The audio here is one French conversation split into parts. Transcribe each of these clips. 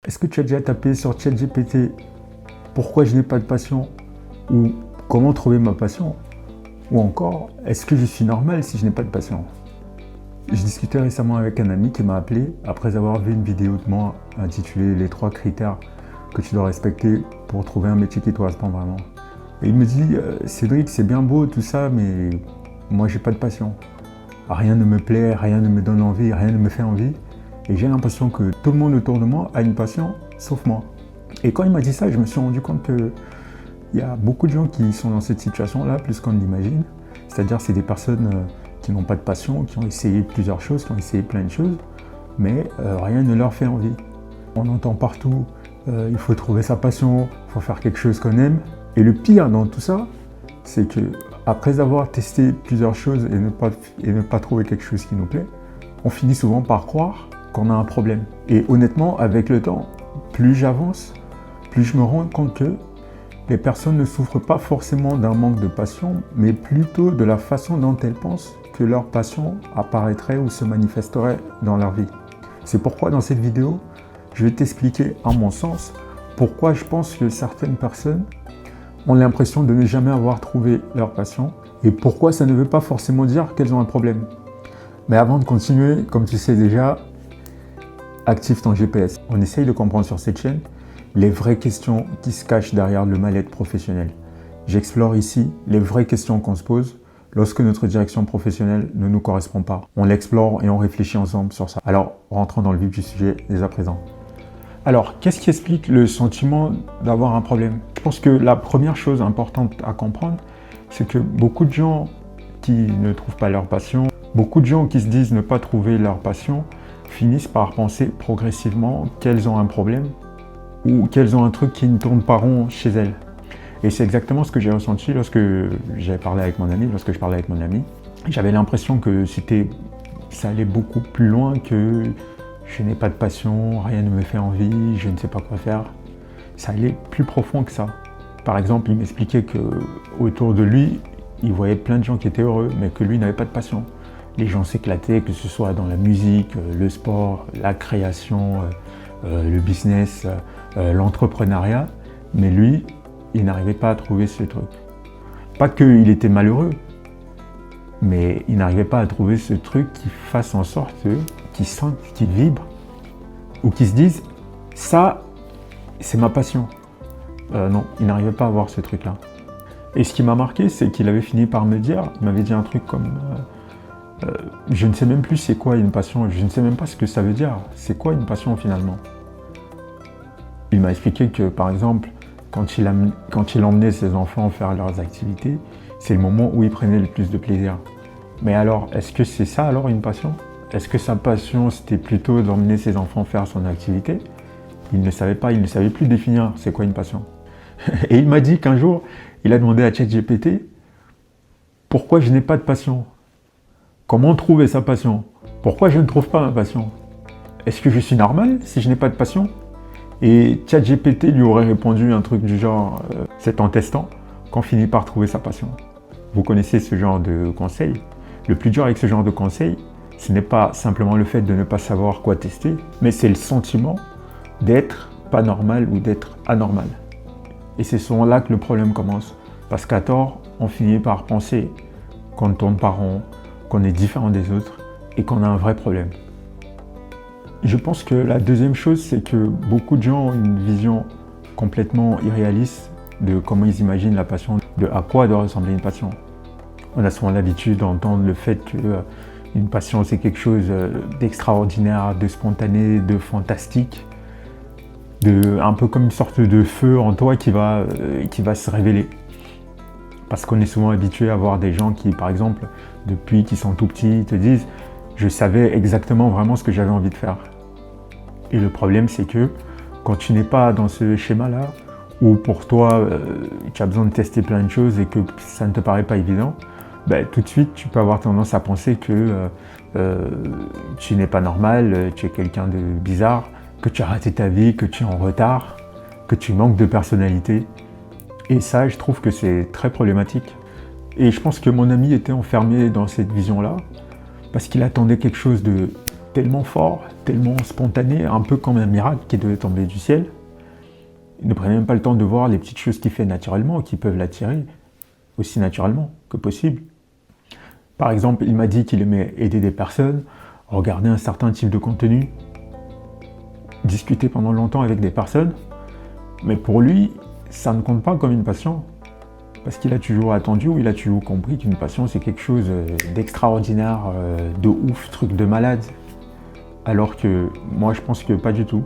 Est-ce que tu as déjà tapé sur ChatGPT pourquoi je n'ai pas de passion ou comment trouver ma passion? Ou encore, est-ce que je suis normal si je n'ai pas de passion? Je discutais récemment avec un ami qui m'a appelé après avoir vu une vidéo de moi intitulée Les 3 critères que tu dois respecter pour trouver un métier qui te correspond vraiment. Et il me dit Cédric, c'est bien beau tout ça, mais moi j'ai pas de passion. Rien ne me plaît, rien ne me donne envie, rien ne me fait envie. Et j'ai l'impression que tout le monde autour de moi a une passion, sauf moi. Et quand il m'a dit ça, je me suis rendu compte qu'il y a beaucoup de gens qui sont dans cette situation-là, plus qu'on ne l'imagine. C'est-à-dire c'est des personnes qui n'ont pas de passion, qui ont essayé plusieurs choses, qui ont essayé plein de choses, mais rien ne leur fait envie. On entend partout, il faut trouver sa passion, il faut faire quelque chose qu'on aime. Et le pire dans tout ça, c'est que après avoir testé plusieurs choses et ne pas trouver quelque chose qui nous plaît, on finit souvent par croire qu'on a un problème. Et honnêtement, avec le temps, plus j'avance, plus je me rends compte que les personnes ne souffrent pas forcément d'un manque de passion, mais plutôt de la façon dont elles pensent que leur passion apparaîtrait ou se manifesterait dans leur vie. C'est pourquoi dans cette vidéo, je vais t'expliquer, à mon sens, pourquoi je pense que certaines personnes ont l'impression de ne jamais avoir trouvé leur passion et pourquoi ça ne veut pas forcément dire qu'elles ont un problème. Mais avant de continuer, comme tu sais déjà, active ton GPS. On essaye de comprendre sur cette chaîne les vraies questions qui se cachent derrière le mal-être professionnel. J'explore ici les vraies questions qu'on se pose lorsque notre direction professionnelle ne nous correspond pas. On l'explore et on réfléchit ensemble sur ça. Alors, rentrons dans le vif du sujet dès à présent. Alors, qu'est-ce qui explique le sentiment d'avoir un problème? Je pense que la première chose importante à comprendre, c'est que beaucoup de gens qui ne trouvent pas leur passion, beaucoup de gens qui se disent ne pas trouver leur passion, finissent par penser progressivement qu'elles ont un problème ou qu'elles ont un truc qui ne tourne pas rond chez elles. Et c'est exactement ce que j'ai ressenti lorsque j'ai parlé avec mon ami, lorsque je parlais avec mon ami. J'avais l'impression que ça allait beaucoup plus loin que je n'ai pas de passion, rien ne me fait envie, je ne sais pas quoi faire. Ça allait plus profond que ça. Par exemple, il m'expliquait qu'autour de lui, il voyait plein de gens qui étaient heureux, mais que lui n'avait pas de passion. Les gens s'éclataient, que ce soit dans la musique, le sport, la création, le business, l'entrepreneuriat. Mais lui, il n'arrivait pas à trouver ce truc. Pas qu'il était malheureux, mais il n'arrivait pas à trouver ce truc qui fasse en sorte qu'il sente, qu'il vibre, ou qu'il se dise « ça, c'est ma passion ». Non, il n'arrivait pas à avoir ce truc-là. Et ce qui m'a marqué, c'est qu'il avait fini par me dire, il m'avait dit un truc comme je ne sais même plus c'est quoi une passion, je ne sais même pas ce que ça veut dire. C'est quoi une passion finalement? Il m'a expliqué que par exemple, quand il emmenait ses enfants faire leurs activités, c'est le moment où il prenait le plus de plaisir. Mais alors, est-ce que c'est ça alors une passion? Est-ce que sa passion c'était plutôt d'emmener ses enfants faire son activité? Il ne savait pas, il ne savait plus définir c'est quoi une passion. Et il m'a dit qu'un jour, il a demandé à ChatGPT pourquoi je n'ai pas de passion? Comment trouver sa passion? Pourquoi je ne trouve pas ma passion? Est-ce que je suis normal si je n'ai pas de passion? Et ChatGPT lui aurait répondu un truc du genre c'est en testant qu'on finit par trouver sa passion. Vous connaissez ce genre de conseil? Le plus dur avec ce genre de conseil, ce n'est pas simplement le fait de ne pas savoir quoi tester, mais c'est le sentiment d'être pas normal ou d'être anormal. Et c'est souvent là que le problème commence. Parce qu'à tort, on finit par penser qu'on ne tourne pas rond, qu'on est différent des autres et qu'on a un vrai problème. Je pense que la deuxième chose, c'est que beaucoup de gens ont une vision complètement irréaliste de comment ils imaginent la passion, de à quoi doit ressembler une passion. On a souvent l'habitude d'entendre le fait qu'une passion, c'est quelque chose d'extraordinaire, de spontané, de fantastique, un peu comme une sorte de feu en toi qui va se révéler. Parce qu'on est souvent habitué à voir des gens qui, par exemple, depuis qu'ils sont tout petits, te disent « je savais exactement vraiment ce que j'avais envie de faire ». Et le problème, c'est que quand tu n'es pas dans ce schéma-là, où pour toi, tu as besoin de tester plein de choses et que ça ne te paraît pas évident, ben, tout de suite, tu peux avoir tendance à penser que tu n'es pas normal, tu es quelqu'un de bizarre, que tu as raté ta vie, que tu es en retard, que tu manques de personnalité. Et ça, je trouve que c'est très problématique. Et je pense que mon ami était enfermé dans cette vision-là, parce qu'il attendait quelque chose de tellement fort, tellement spontané, un peu comme un miracle qui devait tomber du ciel. Il ne prenait même pas le temps de voir les petites choses qu'il fait naturellement, qui peuvent l'attirer aussi naturellement que possible. Par exemple, il m'a dit qu'il aimait aider des personnes, regarder un certain type de contenu, discuter pendant longtemps avec des personnes, mais pour lui, ça ne compte pas comme une passion. Parce qu'il a toujours attendu ou il a toujours compris qu'une passion, c'est quelque chose d'extraordinaire, de ouf, truc de malade. Alors que moi, je pense que pas du tout.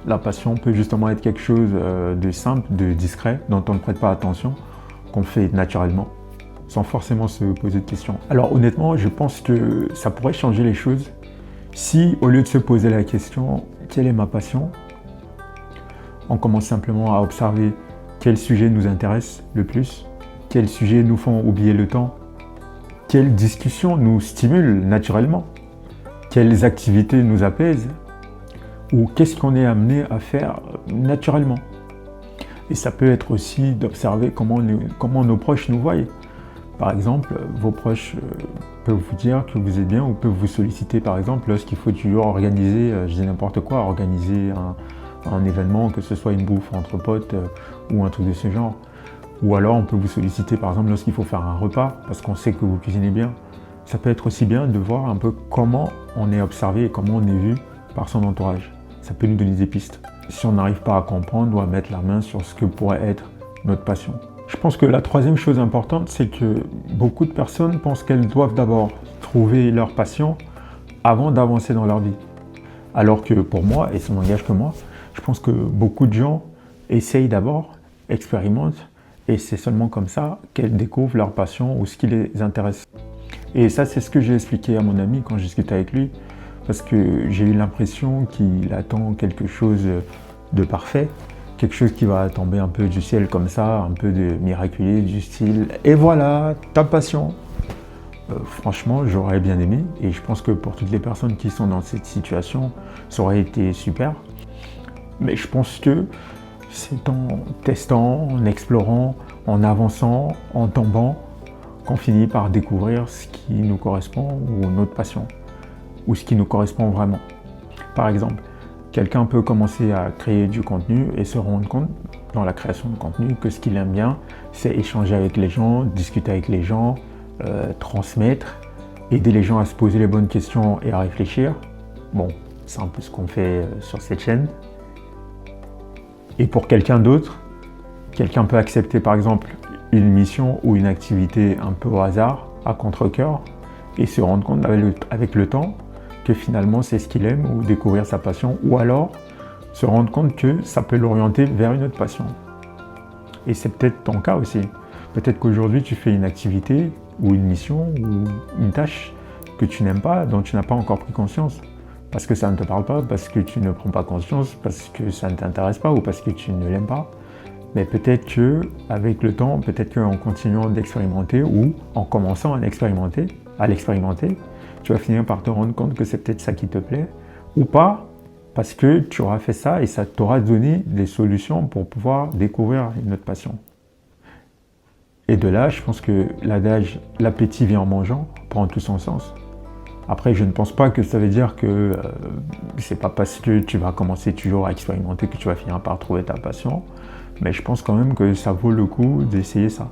La passion peut justement être quelque chose de simple, de discret, dont on ne prête pas attention, qu'on fait naturellement, sans forcément se poser de questions. Alors honnêtement, je pense que ça pourrait changer les choses si, au lieu de se poser la question « quelle est ma passion ?», on commence simplement à observer quels sujets nous intéressent le plus, quels sujets nous font oublier le temps, quelles discussions nous stimulent naturellement, quelles activités nous apaisent, ou qu'est-ce qu'on est amené à faire naturellement. Et ça peut être aussi d'observer comment nos proches nous voient. Par exemple, vos proches peuvent vous dire que vous êtes bien ou peuvent vous solliciter par exemple lorsqu'il faut toujours organiser, je dis n'importe quoi, organiser un événement, que ce soit une bouffe entre potes ou un truc de ce genre. Ou alors on peut vous solliciter par exemple lorsqu'il faut faire un repas parce qu'on sait que vous cuisinez bien. Ça peut être aussi bien de voir un peu comment on est observé et comment on est vu par son entourage. Ça peut nous donner des pistes. Si on n'arrive pas à comprendre ou à mettre la main sur ce que pourrait être notre passion. Je pense que la troisième chose importante, c'est que beaucoup de personnes pensent qu'elles doivent d'abord trouver leur passion avant d'avancer dans leur vie. Alors que pour moi, et ça n'engage que moi, je pense que beaucoup de gens essayent d'abord, expérimentent, et c'est seulement comme ça qu'elles découvrent leur passion ou ce qui les intéresse. Et ça, c'est ce que j'ai expliqué à mon ami quand je discutais avec lui, parce que j'ai eu l'impression qu'il attend quelque chose de parfait, quelque chose qui va tomber un peu du ciel comme ça, un peu de miraculé, du style « et voilà, ta passion ». Franchement, j'aurais bien aimé, et je pense que pour toutes les personnes qui sont dans cette situation, ça aurait été super. Mais je pense que c'est en testant, en explorant, en avançant, en tombant, qu'on finit par découvrir ce qui nous correspond ou notre passion, ou ce qui nous correspond vraiment. Par exemple, quelqu'un peut commencer à créer du contenu et se rendre compte dans la création de contenu que ce qu'il aime bien, c'est échanger avec les gens, discuter avec les gens, transmettre, aider les gens à se poser les bonnes questions et à réfléchir. Bon, c'est un peu ce qu'on fait sur cette chaîne. Et pour quelqu'un d'autre, quelqu'un peut accepter par exemple une mission ou une activité un peu au hasard, à contre-cœur, et se rendre compte avec le temps que finalement c'est ce qu'il aime ou découvrir sa passion, ou alors se rendre compte que ça peut l'orienter vers une autre passion. Et c'est peut-être ton cas aussi. Peut-être qu'aujourd'hui tu fais une activité ou une mission ou une tâche que tu n'aimes pas, dont tu n'as pas encore pris conscience. Parce que ça ne te parle pas, parce que tu ne prends pas conscience, parce que ça ne t'intéresse pas ou parce que tu ne l'aimes pas. Mais peut-être qu'avec le temps, peut-être qu'en continuant d'expérimenter ou en commençant à l'expérimenter, tu vas finir par te rendre compte que c'est peut-être ça qui te plaît ou pas, parce que tu auras fait ça et ça t'aura donné des solutions pour pouvoir découvrir une autre passion. Et de là, je pense que l'adage « l'appétit vient en mangeant » prend tout son sens. Après, je ne pense pas que ça veut dire que c'est pas parce que tu vas commencer toujours à expérimenter que tu vas finir par trouver ta passion, mais je pense quand même que ça vaut le coup d'essayer ça.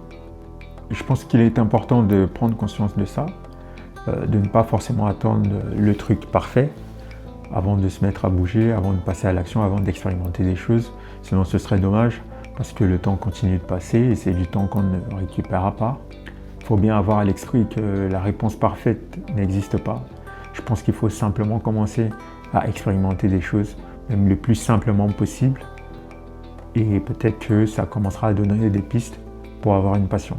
Je pense qu'il est important de prendre conscience de ça, de ne pas forcément attendre le truc parfait avant de se mettre à bouger, avant de passer à l'action, avant d'expérimenter des choses, sinon ce serait dommage parce que le temps continue de passer et c'est du temps qu'on ne récupérera pas. Il faut bien avoir à l'esprit que la réponse parfaite n'existe pas. Je pense qu'il faut simplement commencer à expérimenter des choses, même le plus simplement possible. Et peut-être que ça commencera à donner des pistes pour avoir une passion.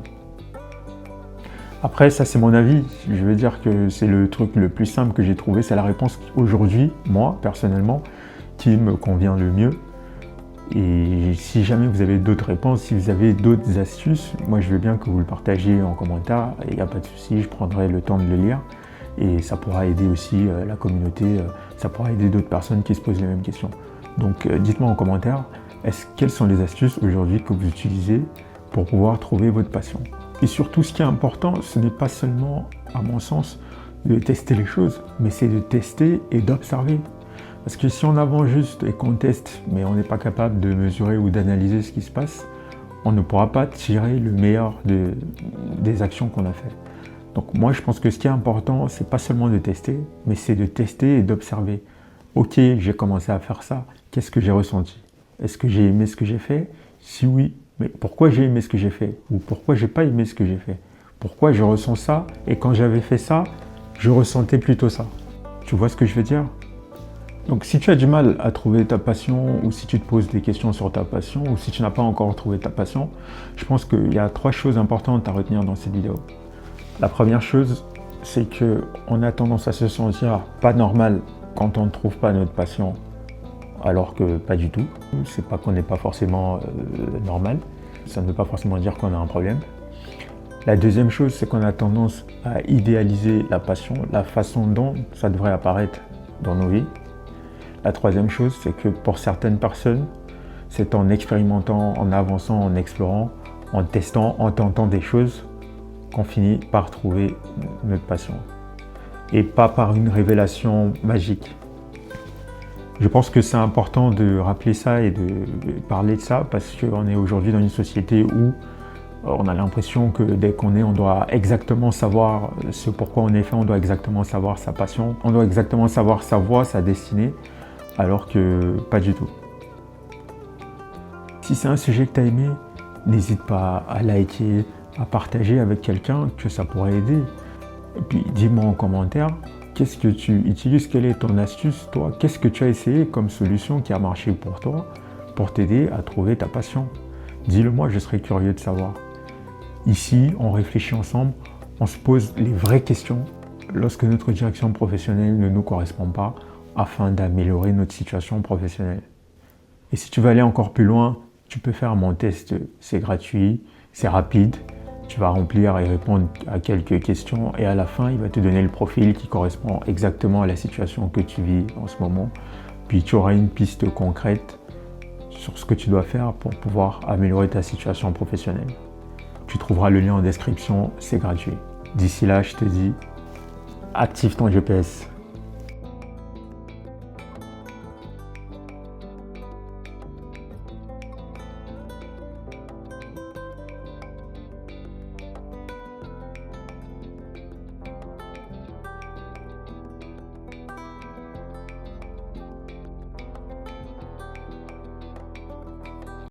Après, ça c'est mon avis. Je veux dire que c'est le truc le plus simple que j'ai trouvé. C'est la réponse aujourd'hui, moi, personnellement, qui me convient le mieux. Et si jamais vous avez d'autres réponses, si vous avez d'autres astuces, moi je veux bien que vous le partagiez en commentaire, il n'y a pas de souci, je prendrai le temps de le lire et ça pourra aider aussi la communauté, ça pourra aider d'autres personnes qui se posent les mêmes questions. Donc dites-moi en commentaire, quelles sont les astuces aujourd'hui que vous utilisez pour pouvoir trouver votre passion. Et surtout ce qui est important, ce n'est pas seulement, à mon sens, de tester les choses, mais c'est de tester et d'observer. Parce que si on avance juste et qu'on teste, mais on n'est pas capable de mesurer ou d'analyser ce qui se passe, on ne pourra pas tirer le meilleur des actions qu'on a faites. Donc moi, je pense que ce qui est important, c'est pas seulement de tester, mais c'est de tester et d'observer. Ok, j'ai commencé à faire ça, qu'est-ce que j'ai ressenti? Est-ce que j'ai aimé ce que j'ai fait? Si oui, mais pourquoi j'ai aimé ce que j'ai fait? Ou pourquoi j'ai pas aimé ce que j'ai fait? Pourquoi je ressens ça et quand j'avais fait ça, je ressentais plutôt ça? Tu vois ce que je veux dire? Donc si tu as du mal à trouver ta passion ou si tu te poses des questions sur ta passion ou si tu n'as pas encore trouvé ta passion, je pense qu'il y a 3 choses importantes à retenir dans cette vidéo. La première chose, c'est qu'on a tendance à se sentir pas normal quand on ne trouve pas notre passion, alors que pas du tout. C'est pas qu'on n'est pas forcément normal, ça ne veut pas forcément dire qu'on a un problème. La deuxième chose, c'est qu'on a tendance à idéaliser la passion, la façon dont ça devrait apparaître dans nos vies. La troisième chose, c'est que pour certaines personnes, c'est en expérimentant, en avançant, en explorant, en testant, en tentant des choses, qu'on finit par trouver notre passion. Et pas par une révélation magique. Je pense que c'est important de rappeler ça et de parler de ça parce qu'on est aujourd'hui dans une société où on a l'impression que dès qu'on est, on doit exactement savoir ce pourquoi on est fait, on doit exactement savoir sa passion, on doit exactement savoir sa voie, sa destinée, alors que pas du tout. Si c'est un sujet que tu as aimé, n'hésite pas à liker, à partager avec quelqu'un que ça pourrait aider. Et puis dis-moi en commentaire, qu'est-ce que tu utilises, quelle est ton astuce, toi, qu'est-ce que tu as essayé comme solution qui a marché pour toi, pour t'aider à trouver ta passion. Dis-le moi, je serais curieux de savoir. Ici, on réfléchit ensemble, on se pose les vraies questions lorsque notre direction professionnelle ne nous correspond pas, afin d'améliorer notre situation professionnelle. Et si tu veux aller encore plus loin, tu peux faire mon test, c'est gratuit, c'est rapide, tu vas remplir et répondre à quelques questions et à la fin, il va te donner le profil qui correspond exactement à la situation que tu vis en ce moment. Puis tu auras une piste concrète sur ce que tu dois faire pour pouvoir améliorer ta situation professionnelle. Tu trouveras le lien en description, c'est gratuit. D'ici là, je te dis, active ton GPS.